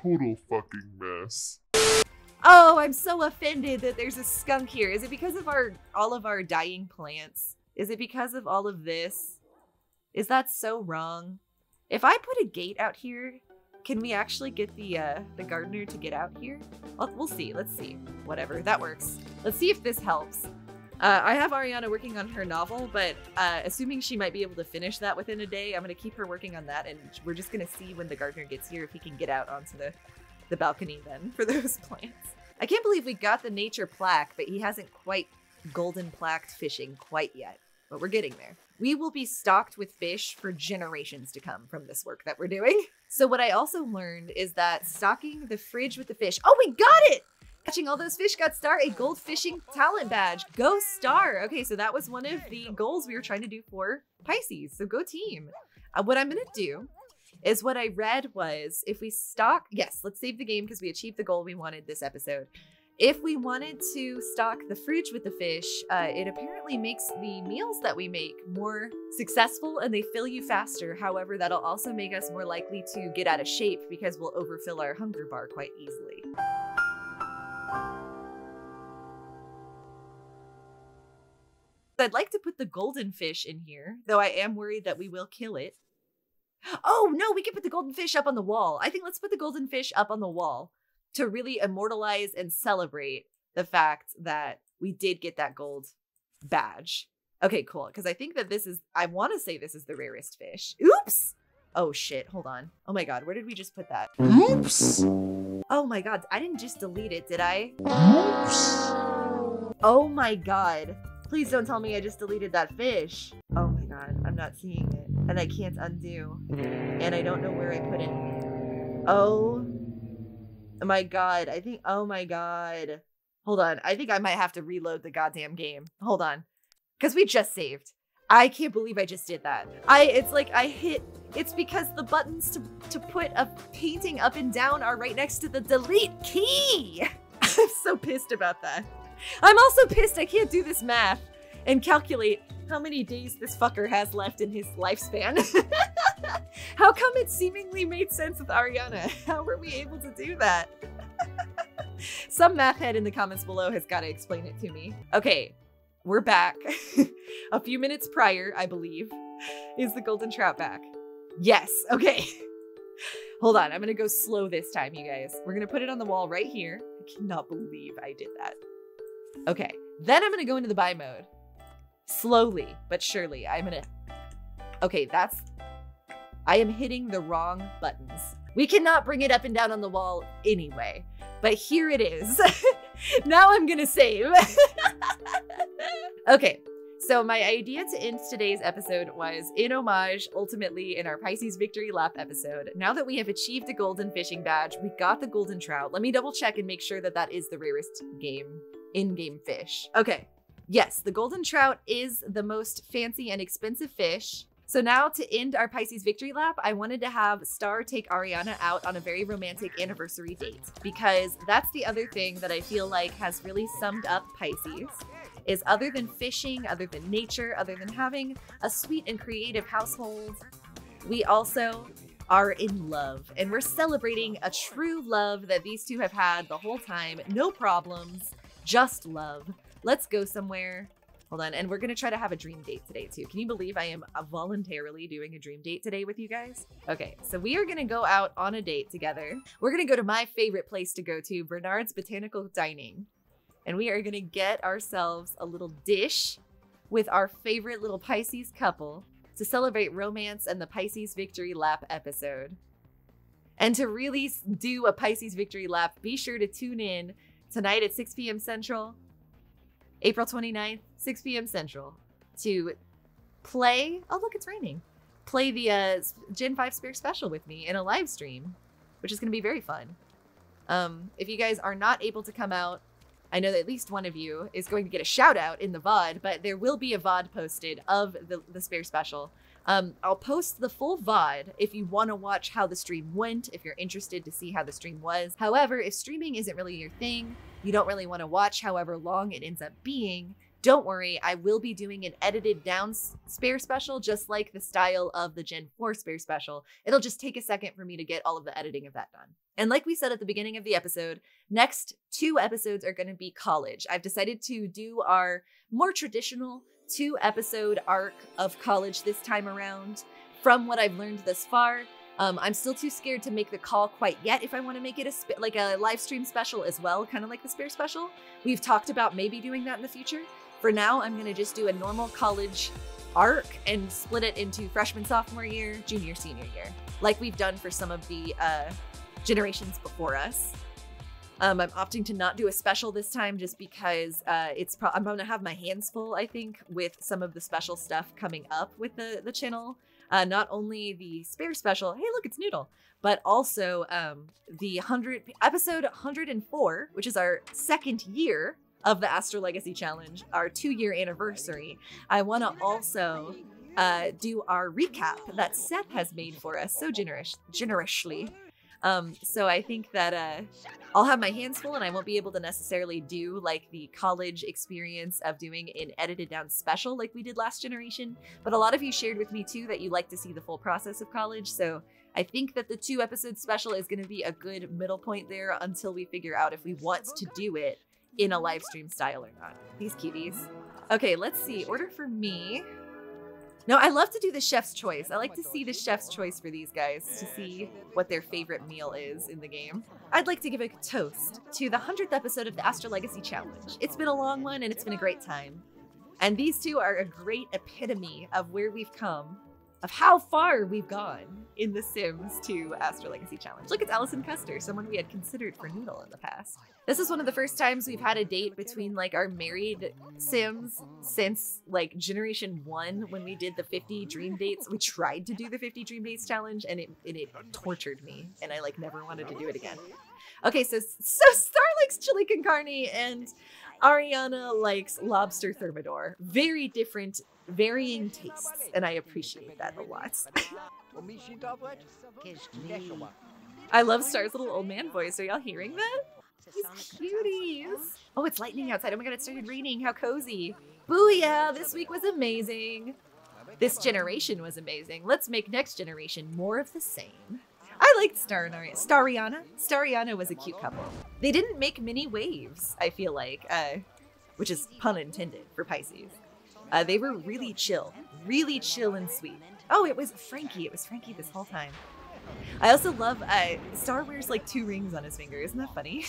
total fucking mess. Oh, I'm so offended that there's a skunk here. Is it because of all of our dying plants? Is it because of all of this? Is that so wrong? If I put a gate out here, can we actually get the gardener to get out here? We'll see. Let's see. Whatever. That works. Let's see if this helps. I have Ariana working on her novel, but assuming she might be able to finish that within a day, I'm going to keep her working on that, and we're just going to see when the gardener gets here if he can get out onto the balcony then for those plants. I can't believe we got the nature plaque, but he hasn't quite golden plaqued fishing quite yet, but we're getting there. We will be stocked with fish for generations to come from this work that we're doing. So what I also learned is that stocking the fridge with the fish. Oh, we got it! Catching all those fish got Star a gold fishing talent badge. Go Star! Okay, so that was one of the goals we were trying to do for Pisces. So go team. What I'm gonna do is what I read was if we stock, yes, let's save the game because we achieved the goal we wanted this episode. If we wanted to stock the fridge with the fish, it apparently makes the meals that we make more successful and they fill you faster. However, that'll also make us more likely to get out of shape because we'll overfill our hunger bar quite easily. I'd like to put the golden fish in here, though I am worried that we will kill it. Oh, no, we can put the golden fish up on the wall. I think let's put the golden fish up on the wall. to really immortalize and celebrate the fact that we did get that gold badge. Okay, cool. Because I think that I want to say this is the rarest fish. Oops. Oh shit, hold on. Oh my God, where did we just put that? Oops. Oh my God, I didn't just delete it, did I? Oops. Oh my God. Please don't tell me I just deleted that fish. Oh my God, I'm not seeing it. And I can't undo. And I don't know where I put it. Oh my God, oh my God. Hold on, I think I might have to reload the goddamn game. Hold on. Because we just saved. I can't believe I just did that. It's because the buttons to put a painting up and down are right next to the delete key. I'm so pissed about that. I'm also pissed I can't do this math and calculate how many days this fucker has left in his lifespan. How come it seemingly made sense with Ariana? How were we able to do that? Some math head in the comments below has got to explain it to me. Okay, we're back. A few minutes prior, I believe, is the golden trout back. Yes, okay. Hold on, I'm gonna go slow this time, you guys. We're gonna put it on the wall right here. I cannot believe I did that. Okay, then I'm gonna go into the buy mode. Slowly, but surely, okay, I am hitting the wrong buttons. We cannot bring it up and down on the wall anyway, but here it is. Now I'm gonna save. Okay, so my idea to end today's episode was in homage, ultimately, in our Pisces Victory Lap episode. Now that we have achieved a golden fishing badge, we got the golden trout. Let me double check and make sure that that is the rarest in-game fish. Okay, yes, the golden trout is the most fancy and expensive fish. So now to end our Pisces Victory Lap, I wanted to have Star take Ariana out on a very romantic anniversary date, because that's the other thing that I feel like has really summed up Pisces, is other than fishing, other than nature, other than having a sweet and creative household, we also are in love, and we're celebrating a true love that these two have had the whole time. No problems, just love. Let's go somewhere. Hold on, and we're gonna try to have a dream date today too. Can you believe I am voluntarily doing a dream date today with you guys? Okay, so we are gonna go out on a date together. We're gonna go to my favorite place to go to, Bernard's Botanical Dining. And we are gonna get ourselves a little dish with our favorite little Pisces couple to celebrate romance and the Pisces Victory Lap episode. And to really do a Pisces Victory Lap, be sure to tune in tonight at 6 p.m. Central, April 29th, 6 p.m. Central, to play, oh look, it's raining, play the Gen 5 Spare Special with me in a live stream, which is going to be very fun. If you guys are not able to come out, I know that at least one of you is going to get a shout out in the VOD, but there will be a VOD posted of the Spare Special. I'll post the full VOD if you want to watch how the stream went, if you're interested to see how the stream was. However, if streaming isn't really your thing, you don't really want to watch however long it ends up being, don't worry, I will be doing an edited down Spare Special, just like the style of the Gen 4 Spare Special. It'll just take a second for me to get all of the editing of that done. And like we said at the beginning of the episode, next 2 episodes are going to be college. I've decided to do our more traditional 2-episode arc of college this time around. From what I've learned thus far, I'm still too scared to make the call quite yet if I want to make it a live stream special as well, kind of like the Spare Special. We've talked about maybe doing that in the future. For now, I'm going to just do a normal college arc and split it into freshman, sophomore year, junior, senior year, like we've done for some of the generations before us. I'm opting to not do a special this time just because I'm going to have my hands full, I think, with some of the special stuff coming up with the channel. Not only the Spare Special, hey look, it's Noodle, but also the episode 104, which is our 2nd year of the Astrologacy Challenge, our 2-year anniversary. I want to also do our recap that Seth has made for us so generously. So I think that I'll have my hands full and I won't be able to necessarily do like the college experience of doing an edited down special like we did last generation. But a lot of you shared with me too that you like to see the full process of college. So I think that the 2-episode special is going to be a good middle point there until we figure out if we want to do it in a live stream style or not. These cuties. Okay, let's see. Order for me. No, I love to do the chef's choice. I like to see the chef's choice for these guys to see what their favorite meal is in the game. I'd like to give a toast to the 100th episode of the Astrolegacy Challenge. It's been a long one and it's been a great time. And these two are a great epitome of where we've come, of how far we've gone in The Sims 2 Astrolegacy Challenge. Look, it's Allison Custer, someone we had considered for Noodle in the past. This is one of the first times we've had a date between like our married Sims since like Generation 1 when we did the 50 Dream Dates. We tried to do the 50 Dream Dates challenge and it tortured me and I like never wanted to do it again. Okay, so Star likes chili con carne and Ariana likes lobster thermidor. Very different, varying tastes, and I appreciate that a lot. I love Star's little old man voice. Are y'all hearing that? He's cuties. Oh, it's lightning outside. Oh my god, it started raining. How cozy. Booyah, this week was amazing. This generation was amazing. Let's make next generation more of the same. I liked Star and Ariana. Stariana was a cute couple. They didn't make many waves, I feel like, which is pun intended for Pisces. They were really chill and sweet. Oh, it was Frankie. It was Frankie this whole time. I also love, Star wears like 2 rings on his finger. Isn't that funny?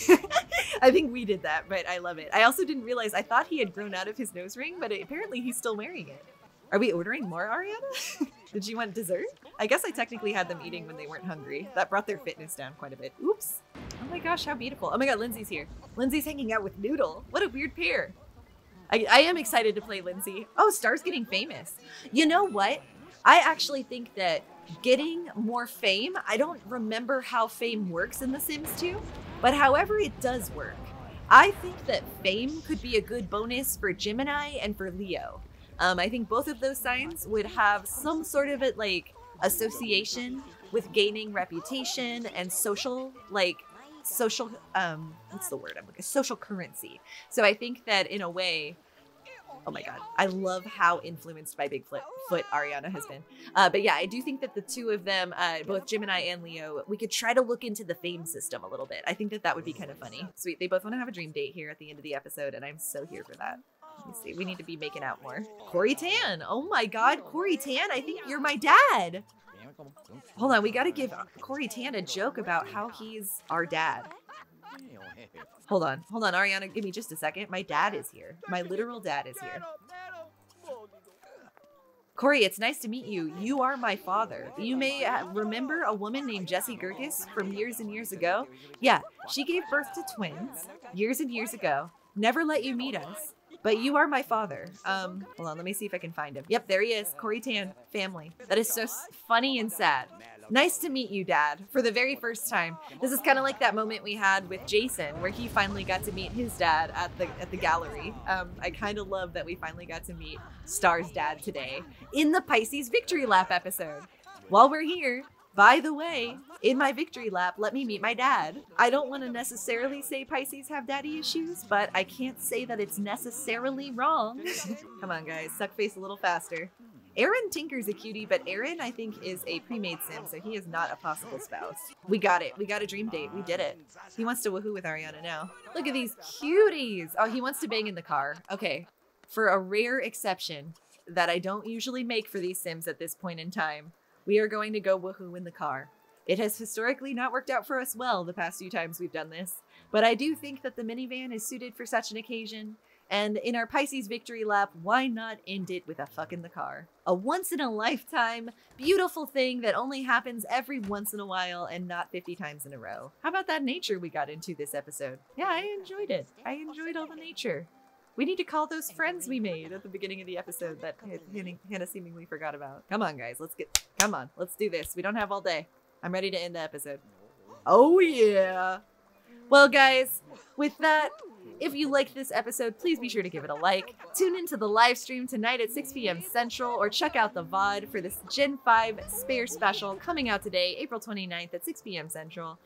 I think we did that, but I love it. I also didn't realize, I thought he had grown out of his nose ring, but apparently he's still wearing it. Are we ordering more, Ariana? Did you want dessert? I guess I technically had them eating when they weren't hungry. That brought their fitness down quite a bit. Oops. Oh my gosh, how beautiful. Oh my god, Lindsay's here. Lindsay's hanging out with Noodle. What a weird pair. I am excited to play Lindsay. Oh, Star's getting famous. You know what? I actually think that getting more fame, I don't remember how fame works in The Sims 2, but however it does work, I think that fame could be a good bonus for Gemini and for Leo. I think both of those signs would have some sort of association with gaining reputation and social what's the word I'm looking, social currency. So I think that in a way, oh my god, I love how influenced by Bigfoot Ariana has been. But yeah, I do think that the two of them, both Gemini and Leo, we could try to look into the fame system a little bit. I think that that would be kind of funny. Sweet, they both want to have a dream date here at the end of the episode, and I'm so here for that. Let me see, we need to be making out more. Corey Tan, oh my god, Corey Tan, I think you're my dad. Hold on, we gotta give Corey Tan a joke about how he's our dad. Hold on, Ariana, give me just a second. My dad is here. My literal dad is here. Corey, it's nice to meet you. You are my father. You may remember a woman named Jessie Gerkis from years and years ago. Yeah, she gave birth to twins years and years ago. Never let you meet us. But you are my father. Hold on, let me see if I can find him. Yep, there he is. Corey Tan, family. That is so funny and sad. Nice to meet you, Dad, for the very first time. This is kind of like that moment we had with Jason, where he finally got to meet his dad at the gallery. I kind of love that we finally got to meet Star's dad today in the Pisces Victory Lap episode. While we're here, by the way, in my victory lap, let me meet my dad. I don't want to necessarily say Pisces have daddy issues, but I can't say that it's necessarily wrong. Come on, guys, suck face a little faster. Aaron Tinker's a cutie, but Aaron, I think, is a pre-made sim, so he is not a possible spouse. We got it. We got a dream date. We did it. He wants to woohoo with Ariana now. Look at these cuties. Oh, he wants to bang in the car. Okay, for a rare exception that I don't usually make for these sims at this point in time, we are going to go woohoo in the car. It has historically not worked out for us well the past few times we've done this, but I do think that the minivan is suited for such an occasion. And in our Pisces victory lap, why not end it with a fuck in the car? A once-in-a-lifetime, beautiful thing that only happens every once in a while and not 50 times in a row. How about that nature we got into this episode? Yeah, I enjoyed it. I enjoyed all the nature. We need to call those friends we made at the beginning of the episode that Hannah seemingly forgot about. Come on, guys. Come on. Let's do this. We don't have all day. I'm ready to end the episode. Oh, yeah. Well, guys, with that, if you liked this episode, please be sure to give it a like. Tune into the live stream tonight at 6 p.m. Central, or check out the VOD for this Gen 5 Spare Special coming out today, April 29th at 6 p.m. Central.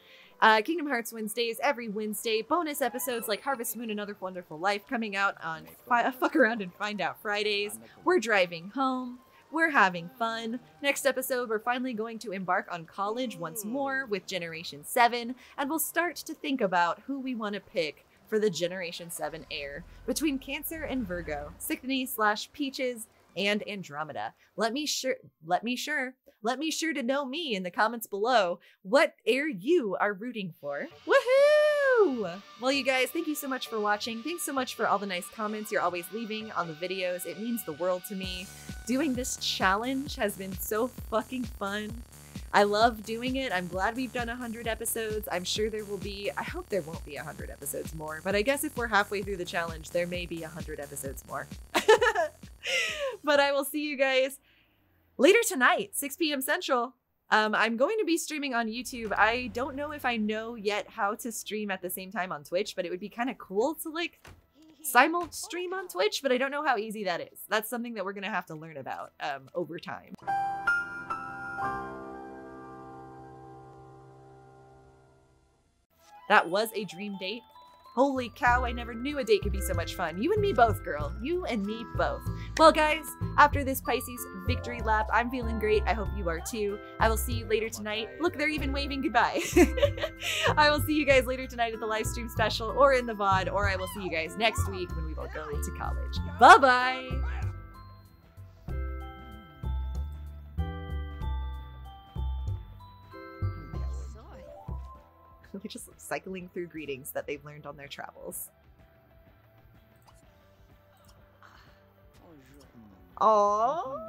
Kingdom Hearts Wednesdays every Wednesday. Bonus episodes like Harvest Moon, Another Wonderful Life coming out on Fuck Around and Find Out Fridays. We're driving home. We're having fun. Next episode, we're finally going to embark on college once more with Generation 7, and we'll start to think about who we want to pick for the Generation 7 heir between Cancer and Virgo, Sycony / Peaches and Andromeda. Let me sure to know me in the comments below what air you are rooting for. Woohoo! Well, you guys, thank you so much for watching. Thanks so much for all the nice comments you're always leaving on the videos. It means the world to me. Doing this challenge has been so fucking fun. I love doing it. I'm glad we've done 100 episodes. I'm sure there will be, I hope there won't be 100 episodes more, but I guess if we're halfway through the challenge, there may be 100 episodes more. But I will see you guys later tonight, 6 p.m. Central. I'm going to be streaming on YouTube. I don't know if I know yet how to stream at the same time on Twitch, but it would be kind of cool to like simul stream on Twitch, but I don't know how easy that is. That's something that we're going to have to learn about over time. That was a dream date. Holy cow, I never knew a date could be so much fun. You and me both, girl. You and me both. Well, guys, after this Pisces victory lap, I'm feeling great. I hope you are too. I will see you later tonight. Look, they're even waving goodbye. I will see you guys later tonight at the live stream special or in the VOD, or I will see you guys next week when we will go to college. Bye-bye. They're just cycling through greetings that they've learned on their travels. Aww.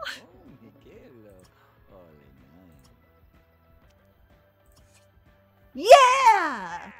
Yeah!